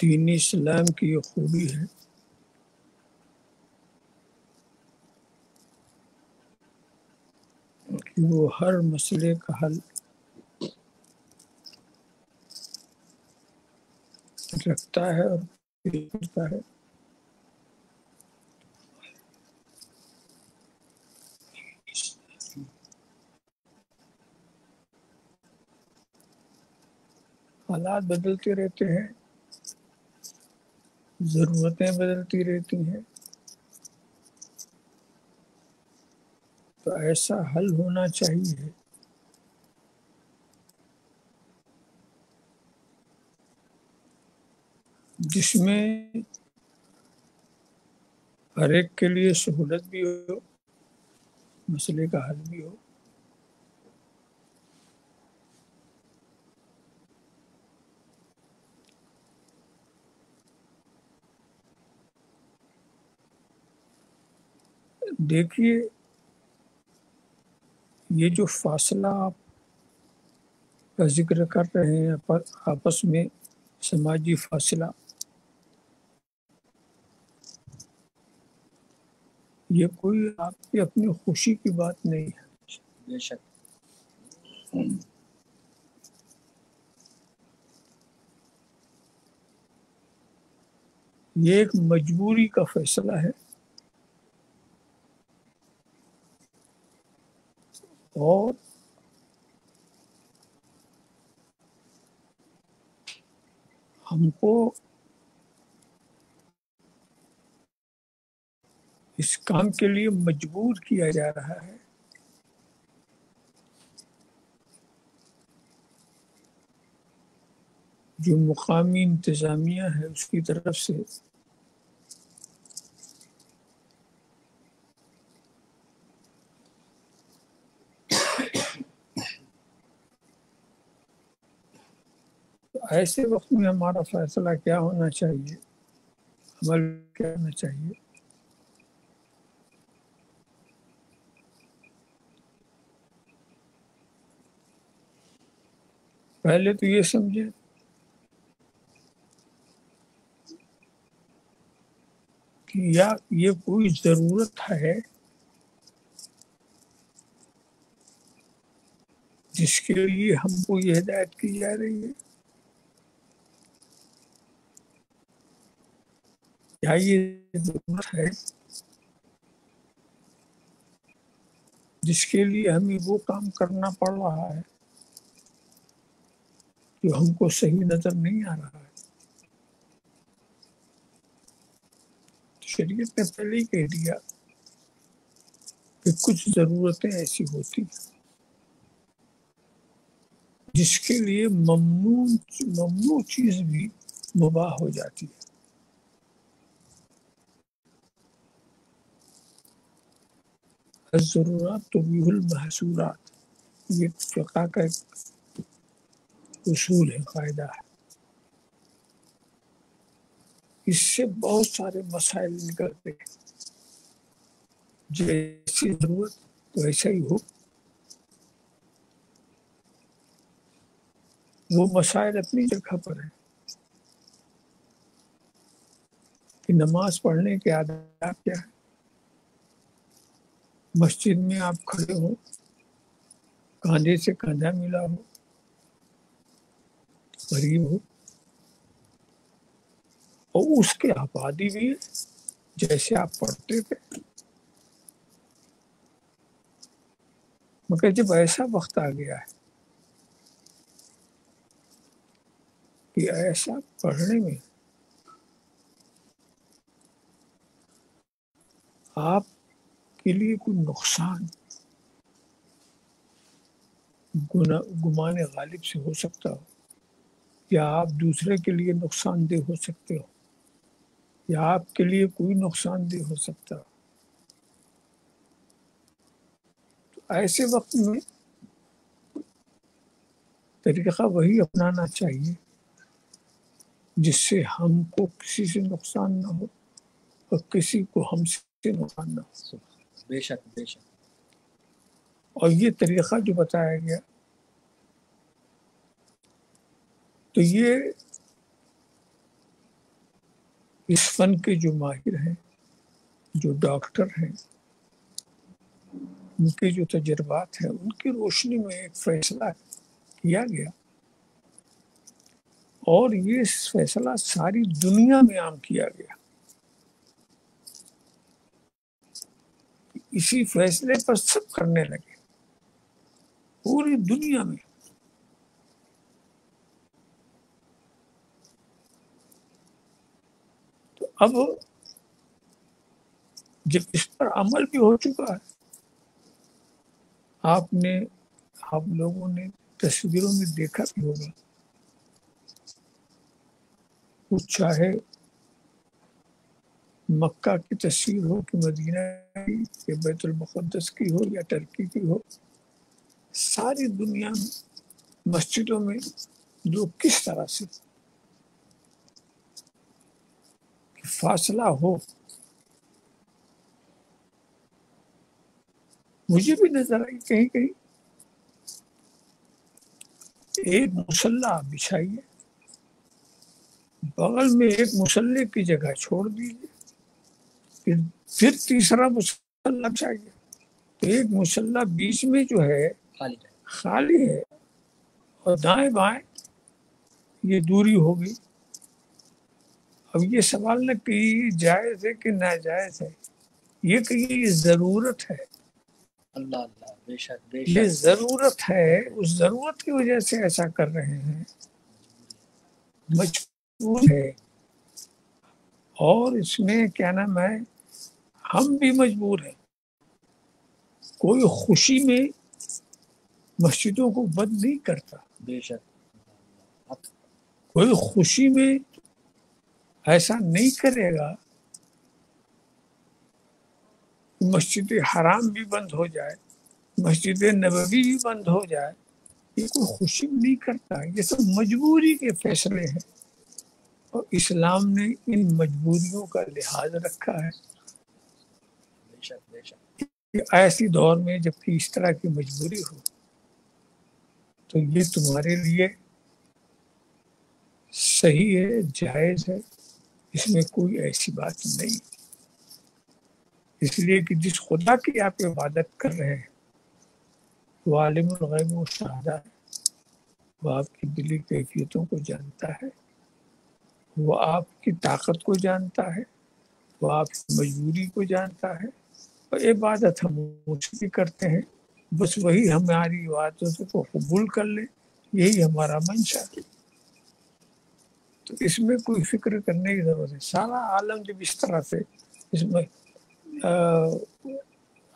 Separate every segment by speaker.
Speaker 1: دین اسلام کی یہ خوبی ہے کہ وہ ہر مسئلے کا حل رکھتا ہے اور کرتا ہے. حالات بدلتے رہتے ہیں، ضرورتیں بدلتی رہتی ہیں، تو ایسا حل ہونا چاہیے جس میں ہر ایک کے لیے سہولت بھی ہو، مسئلے کا حل بھی ہو. دیکھیے یہ جو فاصلہ آپ کا ذکر کر رہے ہیں آپس میں، سماجی فاصلہ، یہ کوئی آپ کی اپنی خوشی کی بات نہیں ہے.
Speaker 2: بے شک.
Speaker 1: یہ ایک مجبوری کا فیصلہ ہے اور ہم کو اس کام کے لیے مجبور کیا جا رہا ہے. جو مقامی انتظامیہ ہے اس کی طرف سے ایسے وقت میں ہمارا فیصلہ کیا ہونا چاہیے، عمل کیا ہونا چاہیے. پہلے تو یہ سمجھے کہ یا یہ کوئی ضرورت ہے جس کے لیے ہم کو یہ ہدایت کی جا رہی ہے، یا یہ ضرورت ہے جس کے لیے ہمیں وہ کام کرنا پڑ رہا ہے جو ہم کو صحیح نظر نہیں آ رہا ہے. شریعت نے پہلے ہی کہہ دیا کہ کچھ ضرورتیں ایسی ہوتی ہیں جس کے لیے ممنوع چیز بھی مباح ہو جاتی ہے. الضرورات تبیح المحظورات، یہ فقہ کا ایک اصول ہے، قاعدہ ہے. اس سے بہت سارے مسائل نکلتے ہیں. جیسی ضرورت تو ایسا ہی ہو. وہ مسائل اپنی جگہ پر ہیں کہ نماز پڑھنے کے آداب کیا ہے. مسجد میں آپ کھڑے ہو، کاندھے سے کاندھا ملا ہو، قریب ہو، اور اس کے آبادی بھی جیسے آپ پڑھتے تھے. مگر جب ایسا وقت آ گیا ہے کہ ایسا پڑھنے میں آپ کے لیے کوئی نقصان گمان غالب سے ہو سکتا ہو، یا آپ دوسرے کے لیے نقصان دہ ہو سکتے ہو، یا آپ کے لیے کوئی نقصان دہ ہو سکتا ہو، تو ایسے وقت میں طریقہ وہی اپنانا چاہیے جس سے ہم کو کسی سے نقصان نہ ہو اور کسی کو ہم سے نقصان نہ ہو.
Speaker 2: بے شک بے شک.
Speaker 1: اور یہ طریقہ جو بتایا گیا تو یہ اس فن کے جو ماہر ہیں، جو ڈاکٹر ہیں، ان کے جو تجربات ہیں، ان کی روشنی میں ایک فیصلہ کیا گیا، اور یہ فیصلہ ساری دنیا میں عام کیا گیا۔ اسی فیصلے پر سب کرنے لگے پوری دنیا میں۔ تو اب جب اس پر عمل بھی ہو چکا ہے، آپ لوگوں نے تصویروں میں دیکھا بھی ہوگا، وہ چاہے مکہ کی تصویر ہو کہ مدینہ کی یا بیت المقدس کی ہو یا ٹرکی کی ہو، ساری دنیا میں مسجدوں میں لوگ کس طرح سے فاصلہ ہو۔ مجھے بھی نظر آئی کہیں کہیں ایک مسلح بچھائیے، بغل میں ایک مسلح کی جگہ چھوڑ دیجیے، پھر تیسرا مسلح بچھائیے، تو ایک مسلح بیچ میں جو ہے خالی ہے، اور دائیں بائیں یہ دوری ہوگی۔ اب یہ سوال نہ کہ یہ جائز ہے کہ ناجائز ہے، یہ کہ یہ ضرورت ہے۔
Speaker 2: اللہ اللہ، بے شک بے
Speaker 1: یہ
Speaker 2: شک،
Speaker 1: ضرورت ہے، اس ضرورت کی وجہ سے ایسا کر رہے ہیں، مجبور ہے۔ اور اس میں کیا نام ہے، ہم بھی مجبور ہیں۔ کوئی خوشی میں مسجدوں کو بند نہیں کرتا،
Speaker 2: بے شک،
Speaker 1: کوئی خوشی میں ایسا نہیں کرے گا کہ مسجد حرام بھی بند ہو جائے، مسجد نبوی بھی بند ہو جائے۔ یہ کوئی خوشی نہیں کرتا، یہ سب مجبوری کے فیصلے ہیں، اور اسلام نے ان مجبوریوں کا لحاظ رکھا ہے۔
Speaker 2: بے شک بے شک،
Speaker 1: کہ ایسی دور میں جب کہ اس طرح کی مجبوری ہو تو یہ تمہارے لیے صحیح ہے، جائز ہے، اس میں کوئی ایسی بات نہیں۔ اس لیے کہ جس خدا کی آپ عبادت کر رہے ہیں وہ عالم الغیب و شہادہ ہے، وہ آپ کی دلی کیفیتوں کو جانتا ہے، وہ آپ کی طاقت کو جانتا ہے، وہ آپ کی مجبوری کو جانتا ہے، اور عبادت ہم اس کی کرتے ہیں، بس وہی ہماری عبادتوں کو قبول کر لے، یہی ہمارا منشا ہے۔ تو اس میں کوئی فکر کرنے کی ضرورت ہے۔ سارا عالم جب اس طرح سے اس میں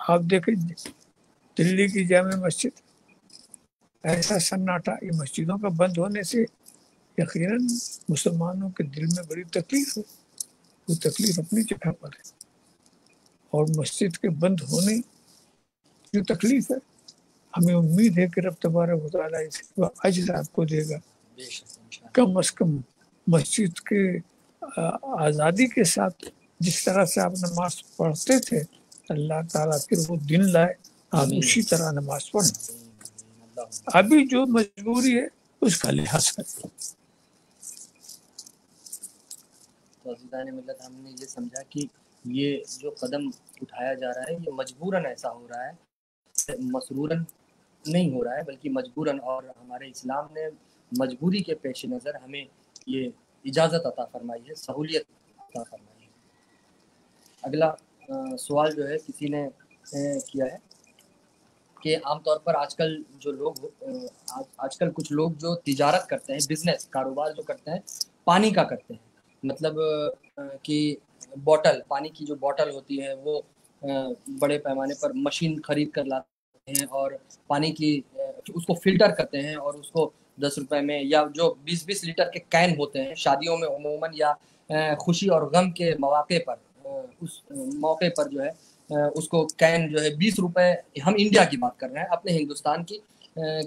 Speaker 1: آپ دیکھیں دلی کی جامع مسجد ایسا سناٹا، یہ مسجدوں کا بند ہونے سے یقیناً مسلمانوں کے دل میں بڑی تکلیف ہے، وہ تکلیف اپنی جگہ پر ہے، اور مسجد کے بند ہونے جو تکلیف ہے، ہمیں امید ہے کہ رب تبارک و تعالیٰ اس کا اجر آپ کو دے گا۔ کم از کم مسجد کے آزادی کے ساتھ جس طرح سے آپ نماز پڑھتے تھے، اللہ تعالیٰ پھر وہ دن لائے آپ اسی طرح نماز پڑھیں۔ ابھی جو مجبوری ہے اس کا لحاظ کریں۔
Speaker 2: تو عزیزان ملت، ہم نے یہ سمجھا کہ یہ جو قدم اٹھایا جا رہا ہے یہ مجبوراً ایسا ہو رہا ہے، مسروراً نہیں ہو رہا ہے، بلکہ مجبوراً، اور ہمارے اسلام نے مجبوری کے پیش نظر ہمیں یہ اجازت عطا فرمائی ہے، سہولیت عطا فرمائی ہے۔ اگلا سوال جو ہے کسی نے کیا ہے کہ عام طور پر آج کل کچھ لوگ جو تجارت کرتے ہیں، بزنس کاروبار جو کرتے ہیں پانی کا کرتے ہیں، مطلب کہ پانی کی جو بوٹل ہوتی ہے وہ بڑے پیمانے پر مشین خرید کر لاتے ہیں، اور پانی کی اس کو فلٹر کرتے ہیں، اور اس کو 10 روپے میں، یا جو 20 لیٹر کے کین ہوتے ہیں شادیوں میں عموماً، یا خوشی اور غم کے مواقع پر، اس موقع پر جو ہے اس کو کین جو ہے 20 روپے، ہم انڈیا کی بات کر رہے ہیں، اپنے ہندوستان کی،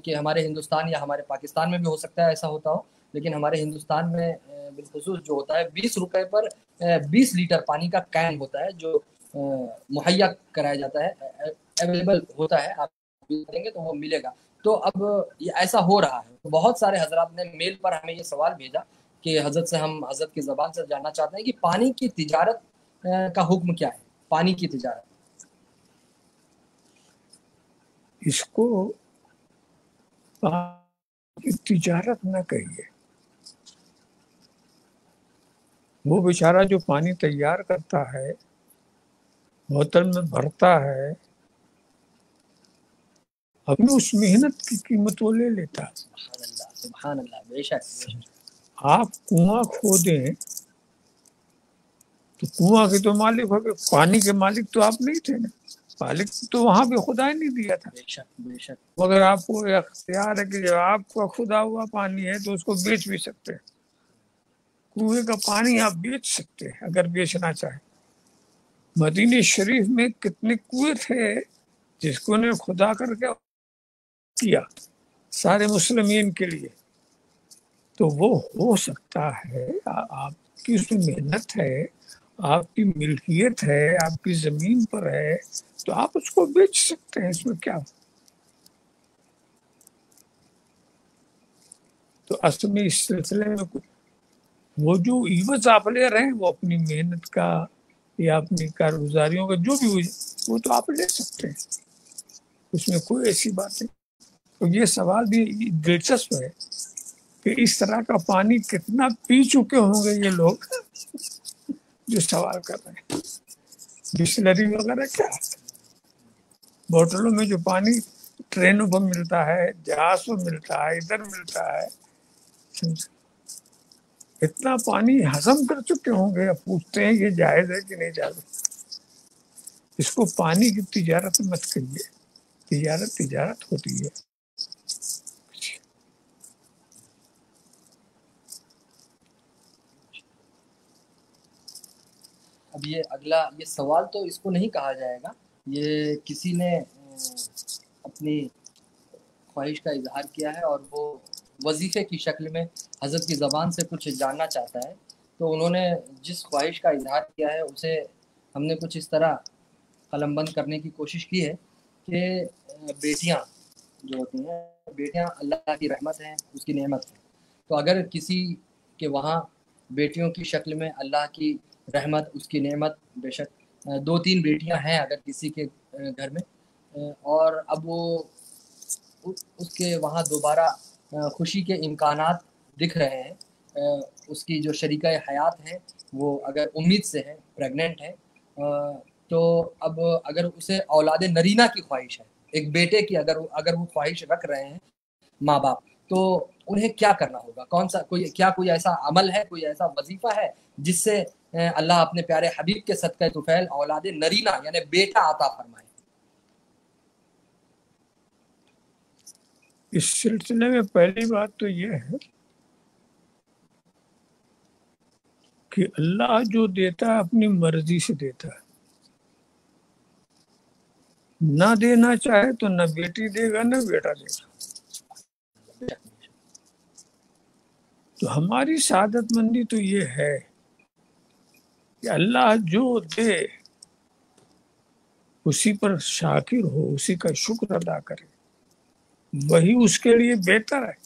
Speaker 2: کہ ہمارے ہندوستان یا ہمارے پاکستان میں بھی ہو سکتا ہے ایسا ہوتا ہو، لیکن ہمارے ہندوستان میں بالخصوص جو ہوتا ہے 20 روپے پر 20 لیٹر پانی کا کین ہوتا ہے، جو مہیا کرایا جاتا ہے، اویلیبل ہوتا ہے، آپ دیں گے تو وہ ملے گا۔ تو اب یہ ایسا ہو رہا ہے، بہت سارے حضرات نے میل پر ہمیں یہ سوال بھیجا کہ حضرت سے ہم حضرت کی زبان سے جاننا چاہتے ہیں کہ پانی کی تجارت کا حکم کیا ہے؟ پانی کی تجارت
Speaker 1: اس کو پانی کی تجارت نہ کہیے. وہ بیچارہ جو پانی تیار کرتا ہے، بوتل میں بھرتا ہے، اپنی اس محنت کی قیمت وہ لے لیتا.
Speaker 2: سبحان اللہ، سبحان اللہ، بے شک بے شک.
Speaker 1: آپ کنواں کھودیں تو کنواں کے تو مالک ہو گئے، پانی کے مالک تو آپ نہیں تھے نا. مالک تو وہاں پہ خدا ہی نہیں دیا تھا.
Speaker 2: بے شک بے شک.
Speaker 1: مگر آپ کو اختیار ہے کہ جب آپ کا خدا ہوا پانی ہے تو اس کو بیچ بھی سکتے ہیں. کنویں کا پانی آپ بیچ سکتے ہیں اگر بیچنا چاہیں. مدینہ شریف میں کتنے کنویں تھے جس کو نے خدا کر کے کیا سارے مسلمین کے لیے. تو وہ ہو سکتا ہے، آپ کی اس میں محنت ہے، آپ کی ملکیت ہے، آپ کی زمین پر ہے، تو آپ اس کو بیچ سکتے ہیں. اس میں کیا؟ تو اصل میں اس سلسلے میں وہ جو عوض آپ لے رہے ہیں وہ اپنی محنت کا یا اپنی کارگزاریوں کا جو بھی ہو وہ تو آپ لے سکتے ہیں. اس میں کوئی ایسی بات نہیں. تو یہ سوال بھی دلچسپ ہے کہ اس طرح کا پانی کتنا پی چکے ہوں گے یہ لوگ جو سوال کر رہے ہیں. بسلری وغیرہ کیا، بوتلوں میں جو پانی ٹرینوں پر ملتا ہے، جہاز پر ملتا ہے، ادھر ملتا ہے، اتنا پانی ہضم کر چکے ہوں گے. اب پوچھتے ہیں یہ جائز ہے کہ نہیں جائز. اس کو پانی کی تجارت مت کریے. تجارت ہوتی ہے.
Speaker 2: اب یہ اگلا یہ سوال تو اس کو نہیں کہا جائے گا، یہ کسی نے اپنی خواہش کا اظہار کیا ہے اور وہ وظیفے کی شکل میں حضرت کی زبان سے کچھ جاننا چاہتا ہے. تو انہوں نے جس خواہش کا اظہار کیا ہے اسے ہم نے کچھ اس طرح قلم بند کرنے کی کوشش کی ہے کہ بیٹیاں جو ہوتی ہیں، بیٹیاں اللہ کی رحمت ہیں، اس کی نعمت ہے. تو اگر کسی کے وہاں بیٹیوں کی شکل میں اللہ کی رحمت، اس کی نعمت، بے شک 2-3 بیٹیاں ہیں اگر کسی کے گھر میں، اور اب وہ اس کے وہاں دوبارہ خوشی کے امکانات دکھ رہے ہیں، اس کی جو شریکہ حیات ہے وہ اگر امید سے ہے، پریگننٹ ہے، تو اب اگر اسے اولاد نرینہ کی خواہش ہے، ایک بیٹے کی اگر وہ خواہش رکھ رہے ہیں ماں باپ، تو انہیں کیا کرنا ہوگا؟ کوئی ایسا عمل ہے، کوئی ایسا وظیفہ ہے جس سے اللہ اپنے پیارے حبیب کے صدقہ طفیل اولاد نرینہ یعنی بیٹا عطا فرمائے؟
Speaker 1: اس سلسلے میں پہلی بات تو یہ ہے کہ اللہ جو دیتا ہے اپنی مرضی سے دیتا ہے. نہ دینا چاہے تو نہ بیٹی دے گا نہ بیٹا دے گا. تو ہماری سعادت مندی تو یہ ہے کہ اللہ جو دے اسی پر شاکر ہو، اسی کا شکر ادا کرے، وہی اس کے لیے بہتر ہے.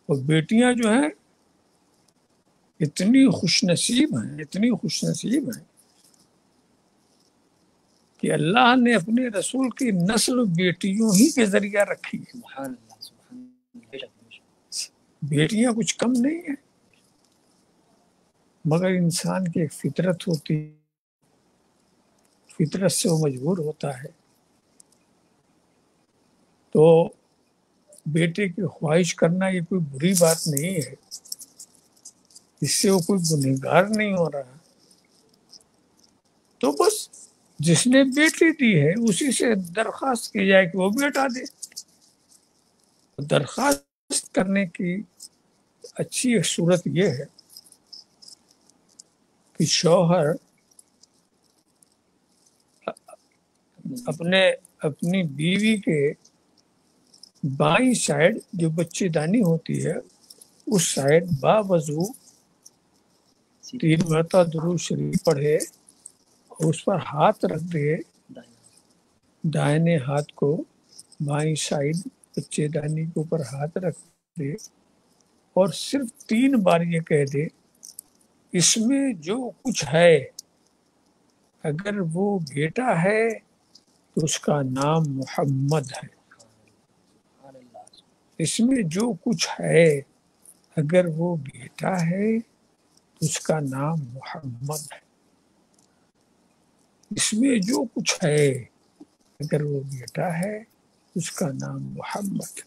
Speaker 1: اور بیٹیاں جو ہیں اتنی خوش نصیب ہیں کہ اللہ نے اپنے رسول کی نسل بیٹیوں ہی کے ذریعہ رکھی ہے.
Speaker 2: سبحان اللہ، سبحان اللہ.
Speaker 1: بیٹیاں کچھ کم نہیں ہیں، مگر انسان کی ایک فطرت ہوتی ہے، فطرت سے وہ مجبور ہوتا ہے. تو بیٹے کی خواہش کرنا یہ کوئی بری بات نہیں ہے، اس سے وہ کوئی گنہگار نہیں ہو رہا. تو بس جس نے بیٹی دی ہے اسی سے درخواست کی جائے کہ وہ بیٹا دے. درخواست کرنے کی اچھی ایک صورت یہ ہے کہ شوہر اپنی بیوی کے بائیں سائڈ جو بچے دانی ہوتی ہے اس سائڈ باوضو 3 مرتبہ درود شریف پڑھے اور اس پر ہاتھ رکھ دے، دائنے ہاتھ کو بائیں سائڈ بچے دانی کے اوپر ہاتھ رکھ دے اور صرف 3 بار یہ کہہ دے اس میں جو کچھ ہے، اگر وہ بیٹا ہے تو اس کا نام محمد ہے، اس میں جو کچھ ہے اگر وہ بیٹا ہے تو اس کا نام محمد ہے، اس میں جو کچھ ہے اگر وہ بیٹا ہے تو اس کا نام محمد ہے۔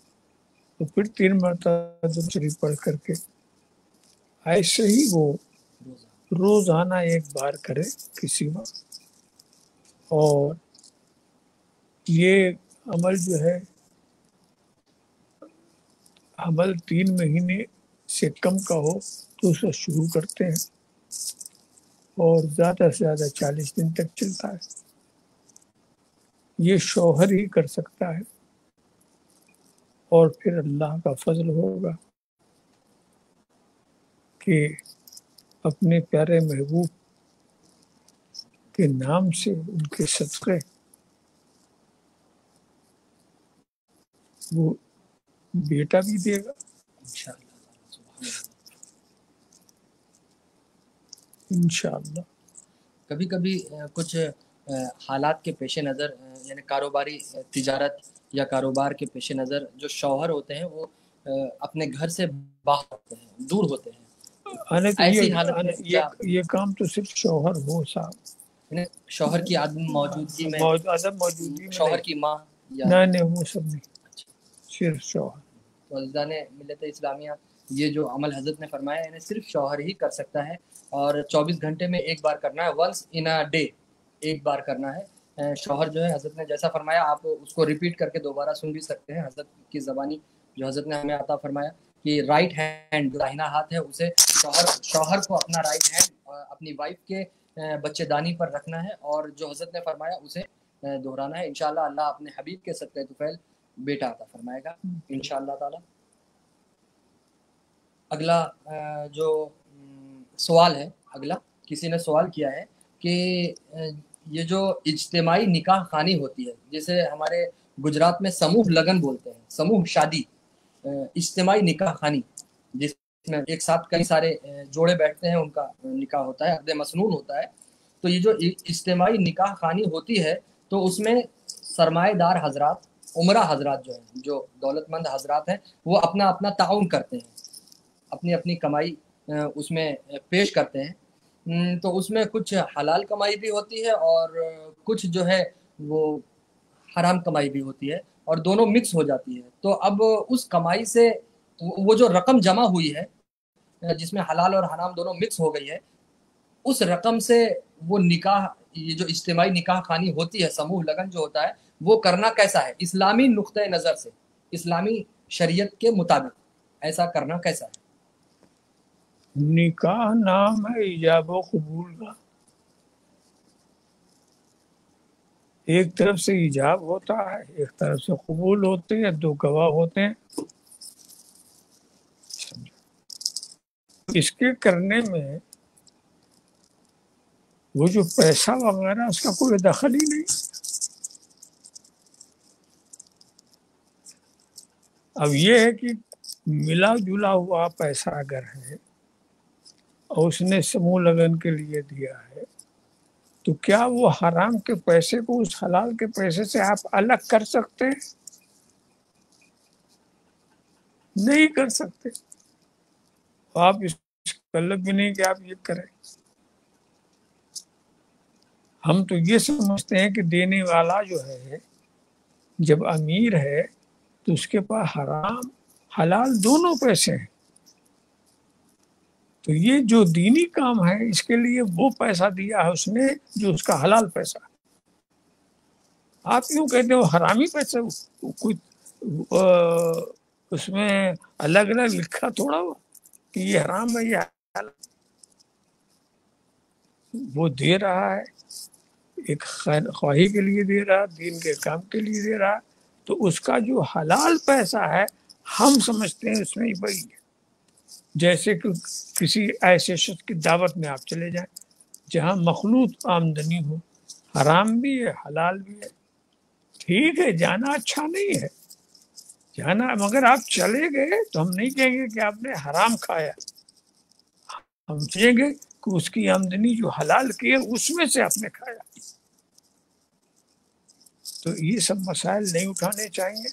Speaker 1: تو پھر 3 مرتبہ درود شریف پڑھ کر کے ایسے ہی وہ روزانہ 1 بار کرے کسی وقت، اور یہ عمل جو ہے عمل 3 مہینے سے کم کا ہو تو اسے شروع کرتے ہیں اور زیادہ سے زیادہ 40 دن تک چلتا ہے۔ یہ شوہر ہی کر سکتا ہے، اور پھر اللہ کا فضل ہوگا کہ اپنے پیارے محبوب کے نام سے ان کے صدقے وہ بیٹا بھی دے گا انشاءاللہ۔
Speaker 2: کبھی کبھی کچھ حالات کے پیش نظر، یعنی کاروباری تجارت یا کاروبار کے پیش نظر جو شوہر ہوتے ہیں وہ اپنے گھر سے باہر ہوتے ہیں، دور ہوتے ہیں، ایسی حالت میں
Speaker 1: یہ کام تو صرف شوہر ہو صاحب،
Speaker 2: یعنی شوہر کی عدم موجودگی میں،
Speaker 1: عدم موجودگی میں
Speaker 2: شوہر کی ماں یا
Speaker 1: نہیں وہ سب نہیں، صرف شوہر۔
Speaker 2: تو عزیزان ملت اسلامیہ، یہ جو عمل حضرت نے فرمایا یعنی صرف شوہر ہی کر سکتا ہے، اور 24 گھنٹے میں 1 بار کرنا ہے، ونس ان اے ڈے 1 بار کرنا ہے۔ شوہر جو ہے حضرت نے جیسا فرمایا آپ اس کو ریپیٹ کر کے دوبارہ سن بھی سکتے ہیں، حضرت کی زبانی جو حضرت نے ہمیں عطا فرمایا کہ رائٹ ہینڈ داہنا ہاتھ ہے اسے شوہر کو اپنا رائٹ ہینڈ اپنی وائف کے بچے دانی پر رکھنا ہے، اور جو حضرت نے فرمایا اسے دہرانا ہے۔ انشاءاللہ اللہ اپنے حبیب کے صدقہ طفیل بیٹا عطا فرمائے گا انشاءاللہ تعالی۔ اگلا جو سوال ہے، اگلا کسی نے سوال کیا ہے کہ یہ جو اجتماعی نکاح خوانی ہوتی ہے، جسے ہمارے گجرات میں سموہ لگن بولتے ہیں، سموہ شادی، اجتماعی نکاح خوانی، جس میں ایک ساتھ کئی سارے جوڑے بیٹھتے ہیں، ان کا نکاح ہوتا ہے، عقد مسنون ہوتا ہے۔ تو یہ جو اجتماعی نکاح خوانی ہوتی ہے تو اس میں سرمایہ دار حضرات، عمرہ حضرات جو ہیں، جو دولت مند حضرات ہیں، وہ اپنا اپنا تعاون کرتے ہیں، اپنی اپنی کمائی اس میں پیش کرتے ہیں۔ تو اس میں کچھ حلال کمائی بھی ہوتی ہے اور کچھ جو ہے وہ حرام کمائی بھی ہوتی ہے، اور دونوں مکس ہو جاتی ہے۔ تو اب اس کمائی سے وہ جو رقم جمع ہوئی ہے جس میں حلال اور حرام دونوں مکس ہو گئی ہے، اس رقم سے وہ نکاح، یہ جو اجتماعی نکاح خوانی ہوتی ہے، سموہ لگن جو ہوتا ہے، وہ کرنا کیسا ہے اسلامی نقطۂ نظر سے، اسلامی شریعت کے مطابق ایسا کرنا کیسا ہے؟
Speaker 1: نکاح نام ہے ایجاب و قبول کا، ایک طرف سے ایجاب ہوتا ہے، ایک طرف سے قبول ہوتے ہیں، 2 گواہ ہوتے ہیں۔ اس کے کرنے میں وہ جو پیسہ وغیرہ اس کا کوئی دخل ہی نہیں۔ اب یہ ہے کہ ملا جلا ہوا پیسہ اگر ہے اور اس نے سموہ لگن کے لیے دیا ہے، تو کیا وہ حرام کے پیسے کو اس حلال کے پیسے سے آپ الگ کر سکتے ہیں؟ نہیں کر سکتے۔ آپ اس مطلب بھی نہیں کہ آپ یہ کریں۔ ہم تو یہ سمجھتے ہیں کہ دینے والا جو ہے جب امیر ہے تو اس کے پاس حرام حلال دونوں پیسے ہیں، تو یہ جو دینی کام ہے اس کے لیے وہ پیسہ دیا ہے اس نے جو اس کا حلال پیسہ ہے۔ آپ یوں کہتے ہو حرامی پیسہ، کوئی اس میں الگ الگ لکھا تھوڑا ہوا کہ یہ حرام ہے یہ حلال، وہ دے رہا ہے ایک خیر خواہی کے لیے دے رہا، دین کے کام کے لیے دے رہا، تو اس کا جو حلال پیسہ ہے ہم سمجھتے ہیں اس میں وہی ہے۔ جیسے کہ کسی ایسے شخص کی دعوت میں آپ چلے جائیں جہاں مخلوط آمدنی ہو، حرام بھی ہے حلال بھی ہے، ٹھیک ہے جانا اچھا نہیں ہے، جانا مگر آپ چلے گئے تو ہم نہیں کہیں گے کہ آپ نے حرام کھایا، ہم کہیں گے کہ اس کی آمدنی جو حلال کی ہے اس میں سے آپ نے کھایا. تو یہ سب مسائل نہیں اٹھانے چاہیے.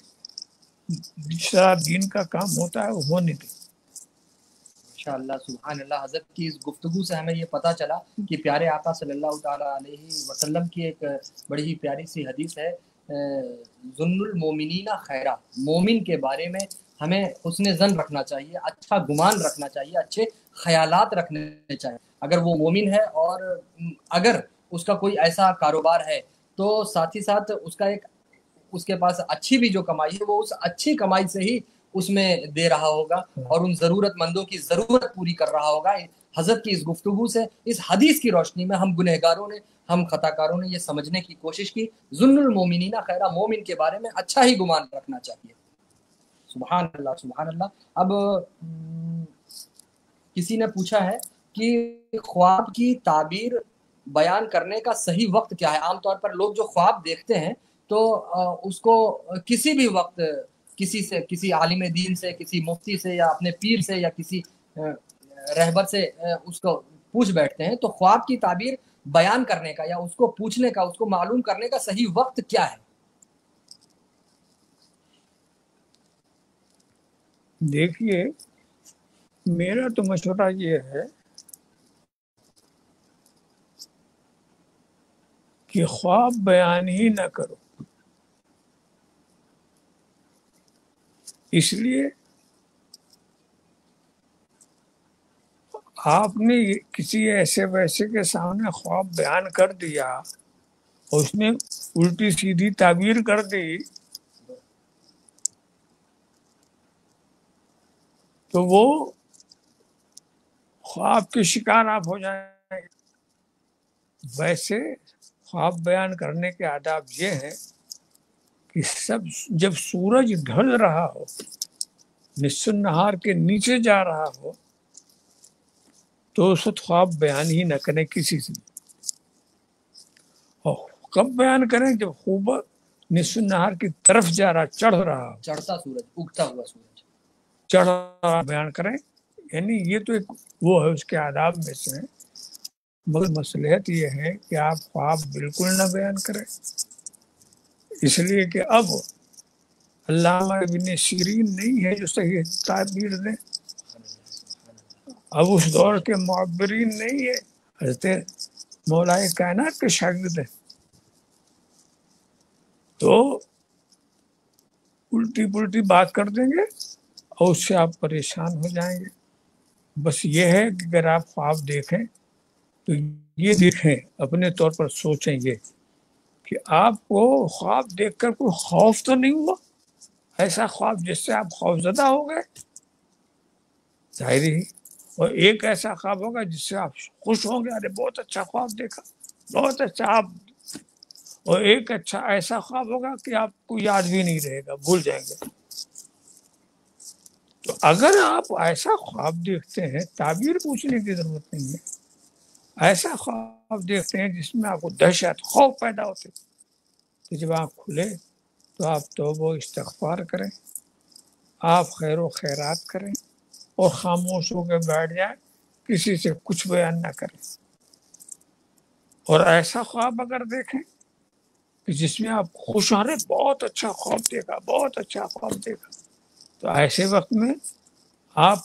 Speaker 1: جس طرح دین کا کام ہوتا ہے وہ ہونے دیں.
Speaker 2: ماشاءاللہ سبحان اللہ. حضرت کی اس گفتگو سے ہمیں یہ پتہ چلا کہ پیارے آقا صلی اللہ تعالیٰ علیہ وسلم کی ایک بڑی ہی پیاری سی حدیث ہے، ظن المومنین خیرہ، مومن کے بارے میں ہمیں حسن ظن رکھنا چاہیے، اچھا گمان رکھنا چاہیے، اچھے خیالات رکھنے چاہیے. اگر وہ مومن ہے اور اگر اس کا کوئی ایسا کاروبار ہے تو ساتھ ہی ساتھ اس کے پاس اچھی بھی جو کمائی ہے وہ اس اچھی کمائی سے ہی اس میں دے رہا ہوگا اور ان ضرورت مندوں کی ضرورت پوری کر رہا ہوگا. حضرت کی اس گفتگو سے، اس حدیث کی روشنی میں ہم گنہگاروں نے، ہم خطا کاروں نے یہ سمجھنے کی کوشش کی ظن المومنین خیرہ، مومن کے بارے میں اچھا ہی گمان رکھنا چاہیے. سبحان اللہ سبحان اللہ. اب کسی نے پوچھا ہے کہ خواب کی تعبیر بیان کرنے کا صحیح وقت کیا ہے؟ عام طور پر لوگ جو خواب دیکھتے ہیں تو اس کو کسی بھی وقت کسی سے، کسی عالم دین سے، کسی مفتی سے، یا اپنے پیر سے، یا کسی رہبر سے اس کو پوچھ بیٹھتے ہیں. تو خواب کی تعبیر بیان کرنے کا یا اس کو پوچھنے کا، اس کو معلوم کرنے کا صحیح وقت کیا ہے؟
Speaker 1: دیکھیے میرا تو مشورہ یہ ہے کہ خواب بیان ہی نہ کرو. اس لیے آپ نے کسی ایسے ویسے کے سامنے خواب بیان کر دیا اور اس نے الٹی سیدھی تعبیر کر دی تو وہ خواب کے شکار آپ ہو جائیں گے. ویسے خواب بیان کرنے کے آداب یہ ہیں کہ جب سورج ڈھل رہا ہو، نصف النہار کے نیچے جا رہا ہو، تو اس وقت خواب بیان ہی نہ کریں کسی سے. اور کب بیان کریں؟ جب خوب نصف النہار کی طرف جا رہا، چڑھ رہا ہو،
Speaker 2: چڑھتا سورج، اگتا ہوا سورج،
Speaker 1: چڑھ رہا بیان کریں. یعنی یہ تو ایک وہ ہے اس کے آداب میں سے. مگر مصلحت یہ ہے کہ آپ خواب بالکل نہ بیان کریں، اس لیے کہ اب علامہ ابن سیرین نہیں ہے جو صحیح تعبیر دیں، اب اس دور کے معبرین نہیں ہے، حضرت مولائے کائنات کے شاگرد ہیں. تو الٹی پلٹی بات کر دیں گے اور اس سے آپ پریشان ہو جائیں گے. بس یہ ہے کہ اگر آپ خواب دیکھیں تو یہ دیکھیں، اپنے طور پر سوچیں یہ کہ آپ کو خواب دیکھ کر کوئی خوف تو نہیں ہوا؟ ایسا خواب جس سے آپ خوف زدہ ہو گئے؟ ظاہر ہی. اور ایک ایسا خواب ہوگا جس سے آپ خوش ہوں گے، ارے بہت اچھا خواب دیکھا، بہت اچھا. آپ اور ایک اچھا ایسا خواب ہوگا کہ آپ کو یاد بھی نہیں رہے گا، بھول جائیں گے. تو اگر آپ ایسا خواب دیکھتے ہیں، تعبیر پوچھنے کی ضرورت نہیں ہے، ایسا خواب دیکھتے ہیں جس میں آپ کو دہشت، خوف پیدا ہوتے، تو جب آپ کھلے تو آپ توبہ و استغفار کریں، آپ خیر و خیرات کریں اور خاموش ہو کے بیٹھ جائیں، کسی سے کچھ بیان نہ کریں. اور ایسا خواب اگر دیکھیں کہ جس میں آپ خوش ہو رہے، بہت اچھا خواب دیکھا، بہت اچھا خواب دیکھا، تو ایسے وقت میں آپ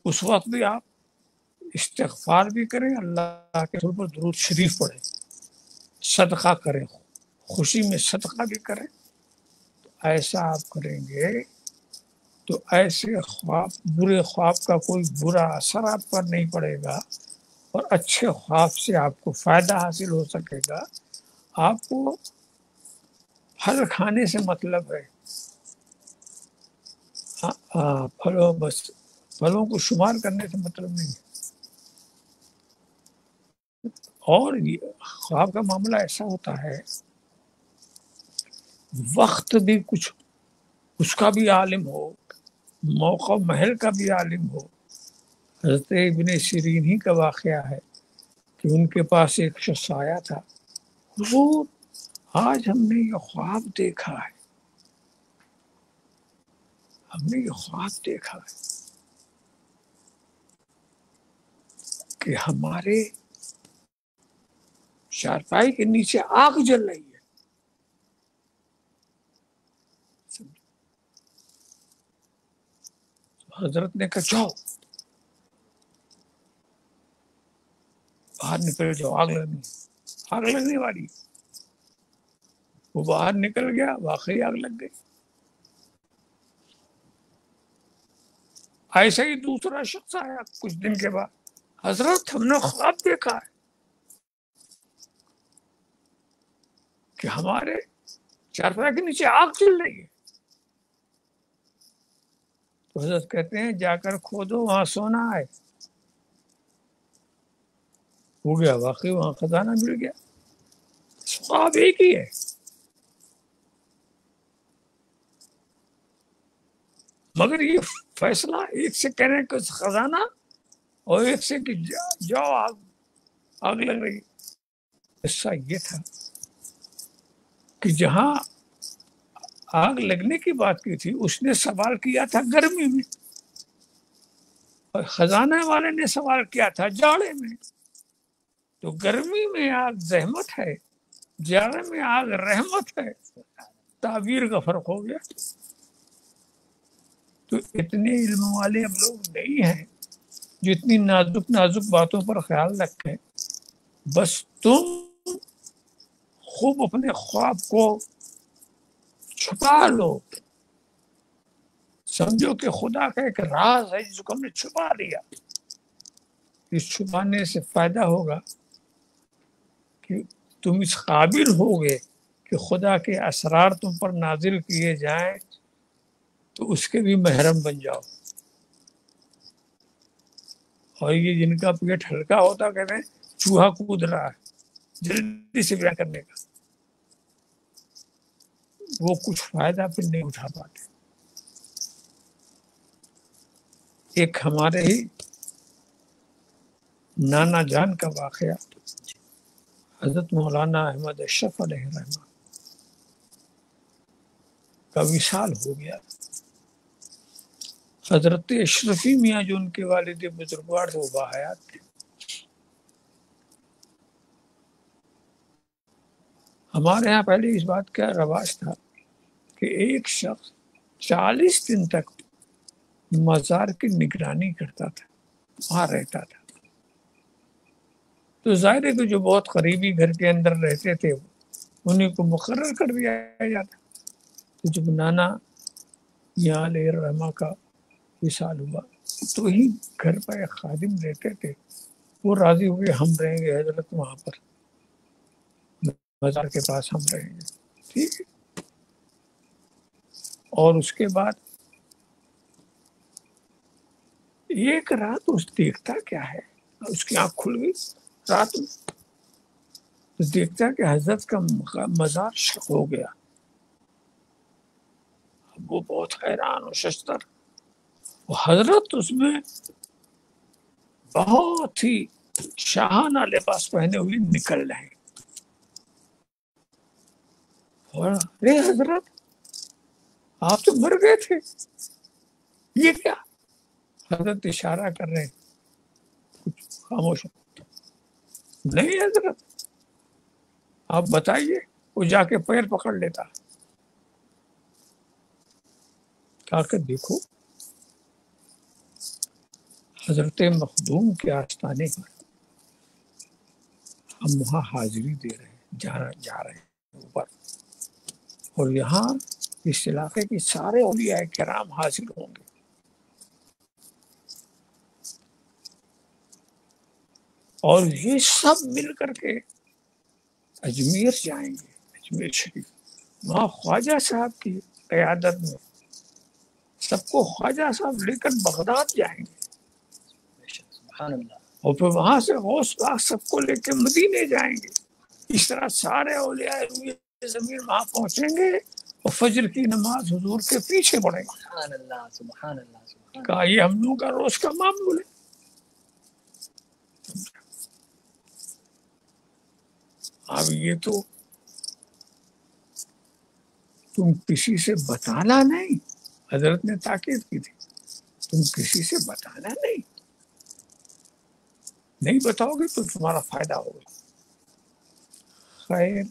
Speaker 1: اس وقت بھی آپ استغفار بھی کریں، اللہ کے رسول پر درود شریف پڑھیں، صدقہ کریں، خوشی میں صدقہ بھی کریں. تو ایسا آپ کریں گے تو ایسے خواب، برے خواب کا کوئی برا اثر آپ پر نہیں پڑے گا اور اچھے خواب سے آپ کو فائدہ حاصل ہو سکے گا. آپ کو پھل کھانے سے مطلب ہے، پھلوں کو شمار کرنے سے مطلب نہیں ہے. اور یہ خواب کا معاملہ ایسا ہوتا ہے، وقت بھی کچھ اس کا بھی عالم ہو، موقع محل کا بھی عالم ہو. حضرت ابن سیرین ہی کا واقعہ ہے کہ ان کے پاس ایک شخص آیا تھا، حضور آج ہم نے یہ خواب دیکھا ہے ہم نے یہ خواب دیکھا ہے کہ ہمارے چارپائی کے نیچے آگ جل رہی ہے. حضرت نے کہا جاؤ باہر نکل جاؤ، آگ لگنے والی. وہ باہر نکل گیا، واقعی آگ لگ گئی. ایسا ہی دوسرا شخص آیا کچھ دن کے بعد، حضرت ہم نے خواب دیکھا ہے کہ ہمارے چارپائی کے نیچے آگ چل رہی ہے. تو حضرت کہتے ہیں جا کر کھودو، وہاں سونا ہے. ہو گیا، واقعی وہاں خزانہ مل گیا. خواب ایک ہی ہے، مگر یہ فیصلہ ایک سے کہنے کا خزانہ اور ایک سے کہ جاؤ آگ لگ رہی. قصہ یہ تھا کہ جہاں آگ لگنے کی بات کی تھی اس نے سوال کیا تھا گرمی میں، اور خزانہ والے نے سوال کیا تھا جاڑے میں. تو گرمی میں آگ زحمت ہے، جاڑے میں آگ رحمت ہے. تعبیر کا فرق ہو گیا. تو اتنے علم والے ہم لوگ نہیں ہیں جو اتنی نازک نازک باتوں پر خیال رکھیں. بس تم خوب اپنے خواب کو چھپا لو، سمجھو کہ خدا کا ایک راز ہے جس کو ہم نے چھپا لیا. اس چھپانے سے فائدہ ہوگا کہ تم اس قابل ہوگے کہ خدا کے اسرار تم پر نازل کیے جائیں تو اس کے بھی محرم بن جاؤ. اور یہ جن کا پیٹ ہلکا ہوتا کہتے ہیں چوہا کود رہا ہے جلدی سے بیان کرنے کا، وہ کچھ فائدہ پھر نہیں اٹھا پاتے. ایک ہمارے ہی نانا جان کا واقعہ، حضرت مولانا احمد اشرف علیہ الرحمہ کا وصال ہو گیا. حضرت اشرفی میاں جو ان کے والد بزرگوار تھے وہ باحیات تھے. ہمارے ہاں پہلے اس بات کا رواج تھا کہ ایک شخص 40 دن تک مزار کی نگرانی کرتا تھا، وہاں رہتا تھا. تو ظاہر ہے کہ جو بہت قریبی گھر کے اندر رہتے تھے انہیں کو مقرر کر دیا جاتا. تو جب نانا میاں علیہ الرحمہ کا وصال ہوا تو ہی گھر پر ایک خادم رہتے تھے، وہ راضی ہوئے ہم رہیں گے حضرت وہاں پر مزار کے پاس ہم رہیں گے. ٹھیک ہے. اور اس کے بعد ایک رات اس دیکھتا کیا ہے، اس کی آنکھ کھل گئی رات میں، تو دیکھتا کہ حضرت کا مزار شق ہو گیا. وہ بہت حیران و ششدر. حضرت اس میں بہت ہی شاہانہ لباس پہنے ہوئے نکل رہے ہیں. اور ارے حضرت آپ تو مر گئے تھے، یہ کیا؟ حضرت اشارہ کر رہے ہیں کچھ خاموش. نہیں حضرت آپ بتائیے. وہ جا کے پیر پکڑ لیتا، کہا کہ دیکھو حضرت مخدوم کے آستانے پر ہم وہاں حاضری دے رہے ہیں، جا رہے ہیں اوپر، اور یہاں اس علاقے کے سارے اولیاء کرام حاضر ہوں گے. اور یہ سب مل کر کے اجمیر جائیں گے، اجمیر شریف. وہاں خواجہ صاحب کی قیادت میں سب کو خواجہ صاحب لے کر بغداد جائیں گے، اور پھر وہاں سے غوث پاک سب کو لے کے مدینے جائیں گے. اس طرح سارے اولیاء روئے زمین وہاں پہنچیں گے اور فجر کی نماز حضور کے پیچھے پڑھیں گے. کہا یہ ہم لوگوں کا روز کا معمول ہے. اب یہ تو تم کسی سے بتانا نہیں، حضرت نے تاکید کی تھی تم کسی سے بتانا نہیں بتاؤ گے تو تمہارا فائدہ ہوگا. خیر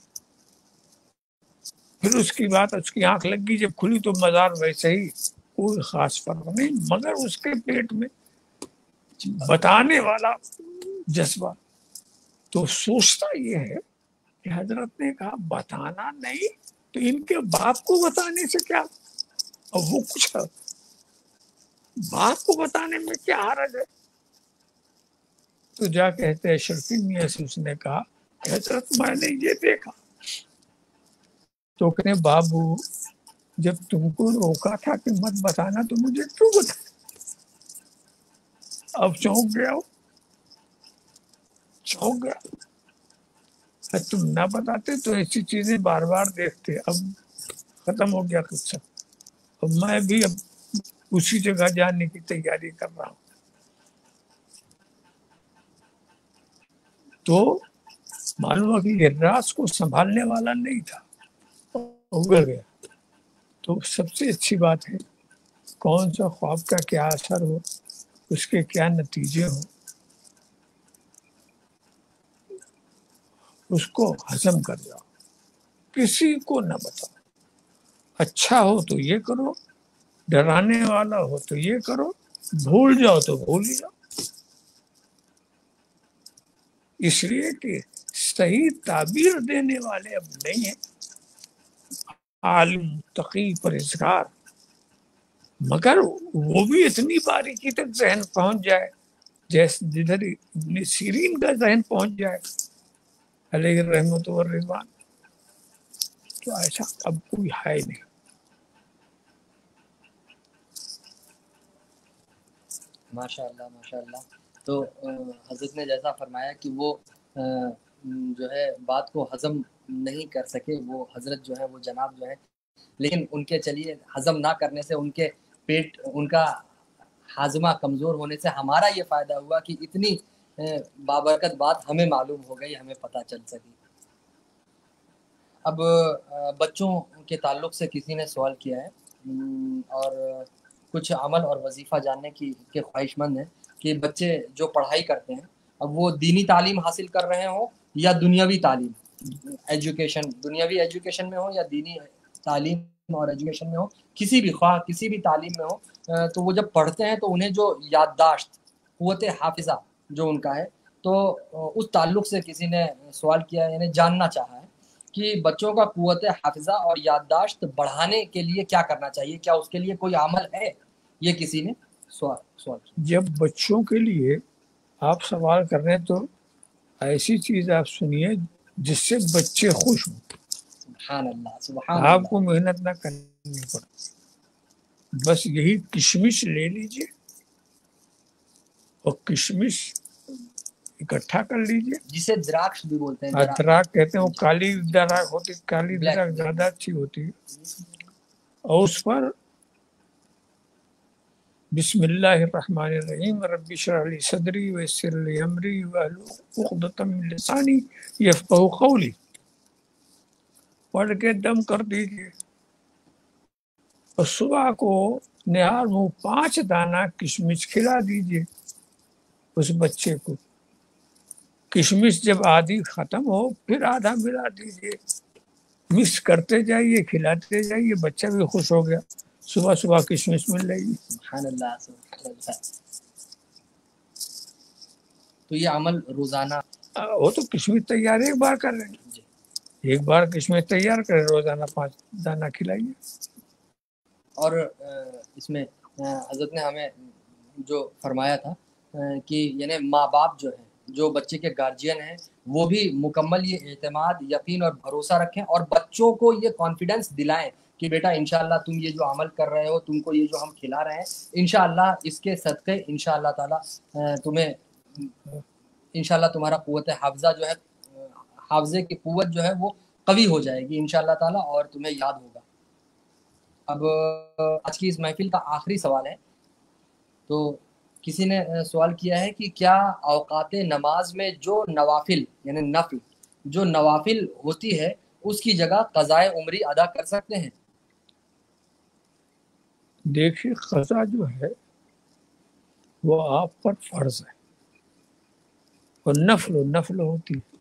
Speaker 1: پھر اس کی بات اس کی آنکھ لگ گئی، جب کھلی تو مزار ویسے ہی، کوئی خاص فرق نہیں، مگر اس کے پیٹ میں بتانے والا جذبہ. تو سوچتا یہ ہے کہ حضرت نے کہا بتانا نہیں تو ان کے باپ کو بتانے سے کیا، اور وہ کچھ باپ کو بتانے میں کیا حرج ہے. تو جا کہتے ہیں شرفی میاں سے اس نے کہا حضرت میں نے یہ دیکھا. تو کہتے ہیں بابو جب تم کو روکا تھا کہ مت بتانا تو مجھے کیوں بتا، اب چونک گیا. تم نہ بتاتے تو ایسی چیزیں بار بار دیکھتے. اب ختم ہو گیا قصہ، اب میں بھی اب اسی جگہ جانے کی تیاری کر رہا ہوں. تو معلوم ہوا کہ یہ راز کو سنبھالنے والا نہیں تھا، اگڑ گیا. تو سب سے اچھی بات ہے کون سا خواب کا کیا اثر ہو، اس کے کیا نتیجے ہوں، اس کو ہضم کر جاؤ، کسی کو نہ بتاؤ. اچھا ہو تو یہ کرو، ڈرانے والا ہو تو یہ کرو، بھول جاؤ تو بھول ہی جاؤ. اس لیے کہ صحیح تعبیر دینے والے اب نہیں ہیں، عالم تقی پرہیزگار، مگر وہ بھی اتنی باریکی تک ذہن پہنچ جائے جیسے جدھر ابن سیرین کا ذہن پہنچ جائے علیہ الرحمت والرضوان. تو ایسا اب کوئی ہے نہیں.
Speaker 2: ماشاء اللہ ماشاء اللہ. تو حضرت نے جیسا فرمایا کہ وہ جو ہے بات کو ہضم نہیں کر سکے، وہ حضرت جو ہے وہ جناب جو ہے، لیکن ان کے چلیے ہضم نہ کرنے سے ان کے پیٹ، ان کا ہاضمہ کمزور ہونے سے ہمارا یہ فائدہ ہوا کہ اتنی بابرکت بات ہمیں معلوم ہو گئی، ہمیں پتہ چل سکی. اب بچوں کے تعلق سے کسی نے سوال کیا ہے اور کچھ عمل اور وظیفہ جاننے کے خواہش مند ہیں کہ بچے جو پڑھائی کرتے ہیں اب وہ دینی تعلیم حاصل کر رہے ہوں یا دنیاوی تعلیم، ایجوکیشن، دنیاوی ایجوکیشن میں ہو یا دینی تعلیم اور ایجوکیشن میں ہو، کسی بھی خواہ کسی بھی تعلیم میں ہو، تو وہ جب پڑھتے ہیں تو انہیں جو یادداشت، قوت حافظہ جو ان کا ہے، تو اس تعلق سے کسی نے سوال کیا ہے، یعنی جاننا چاہا ہے کہ بچوں کا قوت حافظہ اور یادداشت بڑھانے کے لیے کیا کرنا چاہیے، کیا اس کے لیے کوئی عمل ہے؟ یہ کسی نے سوال کیا.
Speaker 1: جب بچوں کے لیے آپ سوال کر رہے ہیں تو ایسی چیز آپ سنیے جس سے بچے خوش ہوں.
Speaker 2: سبحان اللہ سبحان
Speaker 1: آپ
Speaker 2: اللہ.
Speaker 1: کو محنت نہ کرنی پڑے، بس یہی کشمش لے لیجئے اور کشمش اکٹھا کر لیجئے،
Speaker 2: جسے دراکش بھی بولتے ہیں،
Speaker 1: دراک کہتے ہیں، وہ کالی دراک ہوتی، کالی دراک زیادہ اچھی ہوتی ہے. اور اس پر بسم اللہ الرحمن الرحیم رب اشرح لی صدری ویسر لی امری واحلل عقدۃ من لسانی یفقہوا قولی پڑھ کے دم کر دیجیے. اور صبح کو نہار منہ 5 دانہ کشمش کھلا دیجیے اس بچے کو. کشمش جب آدھی ختم ہو پھر آدھا ملا دیجیے، مکس کرتے جائیے، کھلاتے جائیے، بچہ بھی خوش ہو گیا، صبح صبح کشمش مل رہی ہے.
Speaker 2: سبحان اللہ سبحان اللہ. تو یہ عمل روزانہ،
Speaker 1: وہ تو کشمش تیار ایک بار کر رہے ہیں، ایک بار کشمش تیار کریں، روزانہ 5 دانہ کھلائیے.
Speaker 2: اور اس میں حضرت نے ہمیں جو فرمایا تھا کہ یعنی ماں باپ جو ہیں، جو بچے کے گارجین ہیں، وہ بھی مکمل یہ اعتماد، یقین اور بھروسہ رکھیں اور بچوں کو یہ کانفیڈنس دلائیں کہ بیٹا انشاءاللہ تم یہ جو عمل کر رہے ہو، تم کو یہ جو ہم کھلا رہے ہیں، انشاءاللہ اس کے صدقے انشاءاللہ تعالی تمہیں انشاءاللہ تمہارا قوت حافظہ جو ہے، حافظے کی قوت جو ہے وہ قوی ہو جائے گی انشاءاللہ تعالی اور تمہیں یاد ہوگا. اب آج کی اس محفل کا آخری سوال ہے. تو کسی نے سوال کیا ہے کہ کیا اوقات نماز میں جو نوافل یعنی نفل جو نوافل ہوتی ہے اس کی جگہ قضاء عمری ادا کر سکتے ہیں؟
Speaker 1: دیکھیے قضا جو ہے وہ آپ پر فرض ہے، اور نفل ہوتی ہے،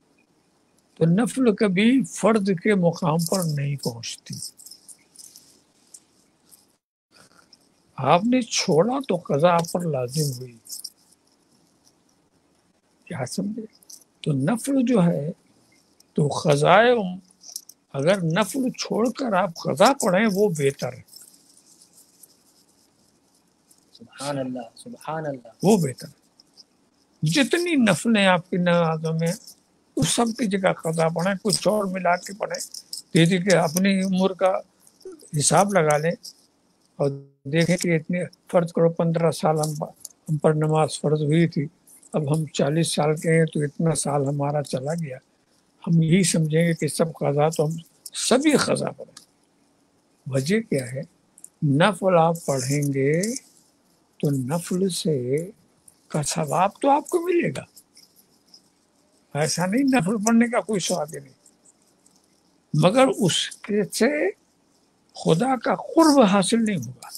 Speaker 1: تو نفل کبھی فرض کے مقام پر نہیں پہنچتی. آپ نے چھوڑا تو قضا آپ پر لازم ہوئی. کیا سمجھے؟ تو نفل جو ہے تو قضائے، اگر نفل چھوڑ کر آپ قضا پڑھیں وہ بہتر ہے.
Speaker 2: سبحان اللہ، سبحان اللہ.
Speaker 1: وہ بہتر ہے. جتنی نفلیں آپ کی نمازوں میں اس سب کی جگہ قضا پڑھیں، کچھ اور ملا کے پڑھیں. دیکھیے کہ اپنی عمر کا حساب لگا لیں اور دیکھیں کہ اتنے فرض کرو 15 سال ہم پر نماز فرض ہوئی تھی، اب ہم 40 سال کے ہیں تو اتنا سال ہمارا چلا گیا. ہم یہی سمجھیں گے کہ سب قضا تو ہم سبھی قضا پڑھیں. وجہ کیا ہے؟ نفل آپ پڑھیں گے تو نفل سے کا ثواب تو آپ کو ملے گا، ایسا نہیں نفل پڑھنے کا کوئی ثواب نہیں، مگر اس کے سے خدا کا قرب حاصل نہیں ہوگا.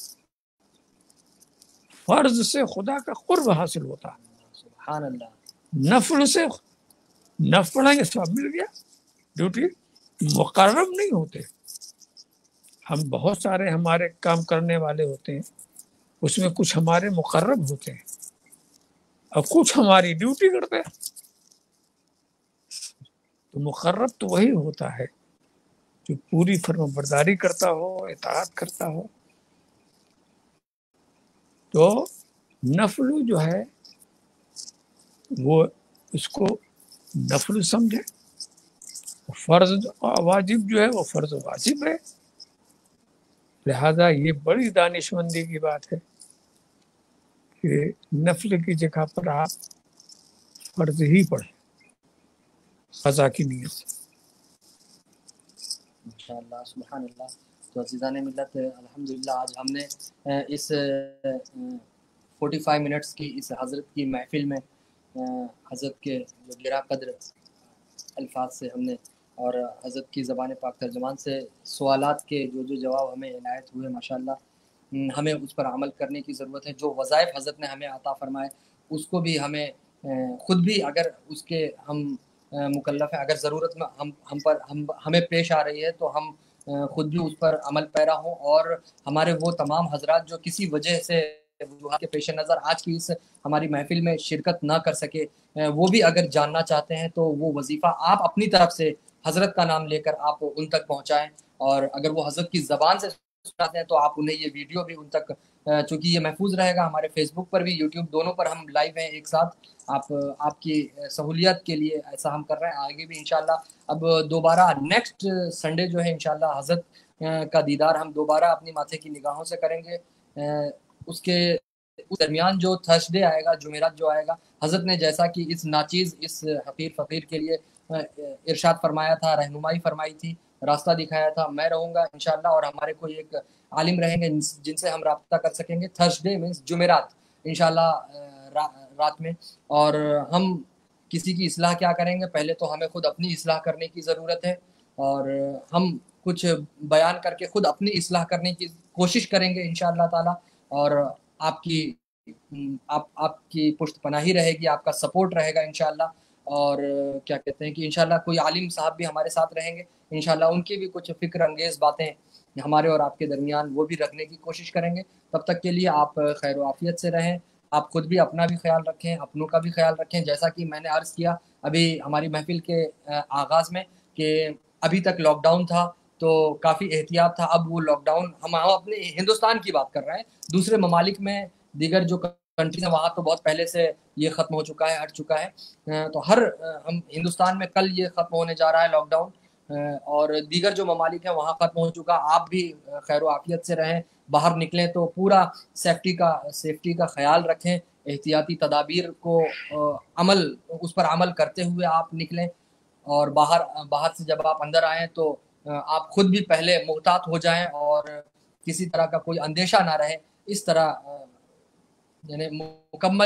Speaker 1: فرض سے خدا کا قرب حاصل ہوتا ہے،
Speaker 2: سبحان اللہ.
Speaker 1: نفل سے نفل پڑھیں گے ثواب مل گیا. ڈیوٹی مقرب نہیں ہوتے. ہم بہت سارے ہمارے کام کرنے والے ہوتے ہیں، اس میں کچھ ہمارے مقرب ہوتے ہیں اور کچھ ہماری ڈیوٹی کرتے ہیں. تو مقرب تو وہی ہوتا ہے جو پوری فرما برداری کرتا ہو، اطاعت کرتا ہو. تو نفل جو ہے وہ اس کو نفل سمجھے، فرض واجب جو ہے وہ فرض واجب ہے. لہذا یہ بڑی دانش مندی کی بات ہے کہ نفل کی جگہ پر آپ فرض ہی پڑھیں قضا کی نیت سے.
Speaker 2: ماشاءاللہ، سبحان اللہ. تو عزیزان ملت، الحمدللہ آج ہم نے اس 45 منٹس کی اس حضرت کی محفل میں حضرت کے جو گرا قدر الفاظ سے ہم نے اور حضرت کی زبان پاک ترجمان سے سوالات کے جو جواب ہمیں عنایت ہوئے، ماشاءاللہ ہمیں اس پر عمل کرنے کی ضرورت ہے. جو وظائف حضرت نے ہمیں عطا فرمائے اس کو بھی ہمیں خود بھی اگر اس کے ہم مکلف ہیں، اگر ضرورت میں ہمیں پیش آ رہی ہے تو ہم خود بھی اس پر عمل پیرا ہوں، اور ہمارے وہ تمام حضرات جو کسی وجہ سے وجوہات کے پیش نظر آج کی اس ہماری محفل میں شرکت نہ کر سکے، وہ بھی اگر جاننا چاہتے ہیں تو وہ وظیفہ آپ اپنی طرف سے حضرت کا نام لے کر آپ ان تک پہنچائیں. اور اگر وہ حضرت کی زبان سے سناتے ہیں تو آپ انہیں یہ ویڈیو بھی ان تک، چونکہ یہ محفوظ رہے گا ہمارے فیس بک پر بھی، یوٹیوب دونوں پر ہم لائیو ہیں ایک ساتھ. آپ کی سہولیت کے لیے ایسا ہم کر رہے ہیں، آگے بھی انشاءاللہ. اب دوبارہ نیکسٹ سنڈے جو ہے انشاءاللہ حضرت کا دیدار ہم دوبارہ اپنی ماتھے کی نگاہوں سے کریں گے. اس درمیان جو تھرسڈے آئے گا، جمعرات جو آئے گا، حضرت نے جیسا کہ اس ناچیز اس حقیر فقیر کے لیے ارشاد فرمایا تھا، رہنمائی فرمائی تھی، راستہ دکھایا تھا. میں رہوں گا انشاءاللہ، اور ہمارے کوئی ایک عالم رہیں گے جن سے ہم رابطہ کر سکیں گے. تھرسڈے مینس جمعرات انشاءاللہ رات میں. اور ہم کسی کی اصلاح کیا کریں گے؟ پہلے تو ہمیں خود اپنی اصلاح کرنے کی ضرورت ہے، اور ہم کچھ بیان کر کے خود اپنی اصلاح کرنے کی کوشش کریں گے انشاءاللہ تعالی. اور آپ کی پشت پناہی رہے گی، آپ کا سپورٹ رہے گا انشاءاللہ. اور کیا کہتے ہیں کہ انشاءاللہ کوئی عالم صاحب بھی ہمارے ساتھ رہیں گے انشاءاللہ، ان کی بھی کچھ فکر انگیز باتیں ہمارے اور آپ کے درمیان وہ بھی رکھنے کی کوشش کریں گے. تب تک کے لیے آپ خیر و عافیت سے رہیں. آپ خود بھی اپنا بھی خیال رکھیں، اپنوں کا بھی خیال رکھیں. جیسا کہ میں نے عرض کیا ابھی ہماری محفل کے آغاز میں کہ ابھی تک لاک ڈاؤن تھا تو کافی احتیاط تھا. اب وہ لاک ڈاؤن ہم اپنے ہندوستان کی بات کر رہے ہیں، دوسرے ممالک میں دیگر جو کنٹریز ہیں وہاں تو بہت پہلے سے یہ ختم ہو چکا ہے، ہٹ چکا ہے. تو ہم ہندوستان میں کل یہ ختم ہونے جا رہا ہے لاک ڈاؤن، اور دیگر جو ممالک ہیں وہاں ختم ہو چکا. آپ بھی خیر و عافیت سے رہیں، باہر نکلیں تو پورا سیفٹی کا خیال رکھیں، احتیاطی تدابیر کو اس پر عمل کرتے ہوئے آپ نکلیں. اور باہر سے جب آپ اندر آئیں تو آپ خود بھی پہلے محتاط ہو جائیں اور کسی طرح کا کوئی اندیشہ نہ رہے. اس طرح یعنی مکمل